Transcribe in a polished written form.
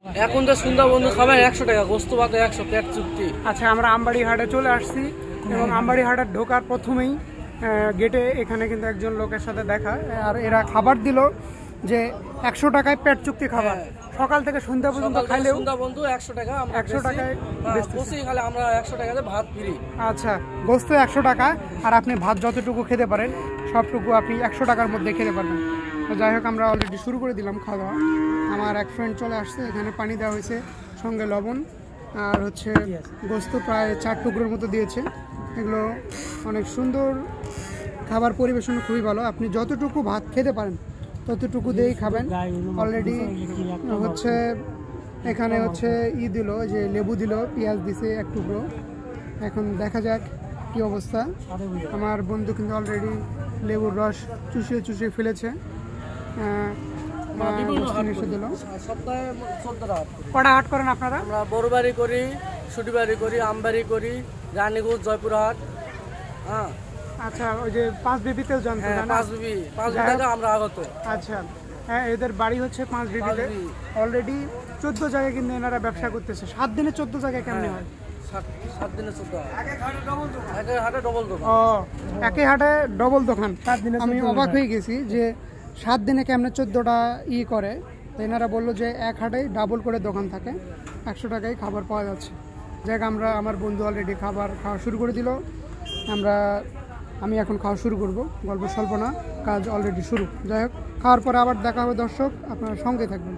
এখন তো সুন্দর বন্ধু খাবেন 100 টাকা, গোস্ত ভাতে 100, পেট চুক্তি। আচ্ছা, আমরা আমবাড়ি হাটে চলে আসছি এবং আমবাড়ি হাটে ঢোকার প্রথমেই গেটে এখানে কিন্তু একজন লোকের সাথে দেখা, আর এরা খাবার দিল যে 100 টাকায় পেট চুক্তি খাবার। সকাল থেকে সন্ধ্যা পর্যন্ত খাইলেও সুন্দর বন্ধু 100 টাকা, আমরা 100 টাকায় বসেই খালে আমরা 100 টাকাতে ভাত ফ্রি। আচ্ছা, গোস্ত 100 টাকা, আর আপনি ভাত যতটুকু খেতে পারেন সবটুকু আপনি 100 টাকার মধ্যে খেতে পারবেন। তো যাই হোক, আমরা অলরেডি শুরু করে দিলাম খাওয়া দাওয়া। আমার এক ফ্রেন্ড চলে আসছে, এখানে পানি দেওয়া হয়েছে, সঙ্গে লবণ, আর হচ্ছে গোস্ত প্রায় 4 টুকরোর মতো দিয়েছে। এগুলো অনেক সুন্দর খাবার, পরিবেশন খুবই ভালো। আপনি যতটুকু ভাত খেতে পারেন ততটুকু দিয়েই খাবেন। অলরেডি হচ্ছে এখানে হচ্ছে দিল, যে লেবু দিল, পেঁয়াজ দিছে 1 টুকরো। এখন দেখা যাক কি অবস্থা। আমার বন্ধু কিন্তু অলরেডি লেবুর রস চুষিয়ে চুষিয়ে ফেলেছে। সপ্তাহে 14 টাকা। কটা হাট করেন আপনারা? আমরা বড়বাড়ি করি, ছুটিবাড়ি করি, আমবাড়ি করি, রানীগঞ্জ, জয়পুরহাট। হ্যাঁ, আচ্ছা, ওই যে 5 বিবিতেও জানতো না? 5 বিবিতে আমরা আগত। আচ্ছা, হ্যাঁ, এদের বাড়ি হচ্ছে 5 বিবিতে। অলরেডি 14 জায়গায় কিন্তু এনারা ব্যবসা করতেছে। 7 দিনে 14 জায়গায় কেমনে হয়? 7 দিনে 14। একের হাটে ডবল দোকান। ও, একই হাটে ডবল দোকান। আমি অবাক হয়ে গেছি যে 7 দিনে কেমনে 14টা করে। তো এনারা বললো যে এক হাটে ডাবল করে দোকান থাকে, 100 টাকায় খাবার পাওয়া যাচ্ছে। যাই হোক, আমার বন্ধু অলরেডি খাওয়া শুরু করে দিল। আমি এখন খাওয়া শুরু করব। গল্প স্বল্প না, কাজ অলরেডি শুরু। যাই হোক, খাওয়ার পরে আবার দেখা হবে। দর্শক, আপনারা সঙ্গে থাকবেন।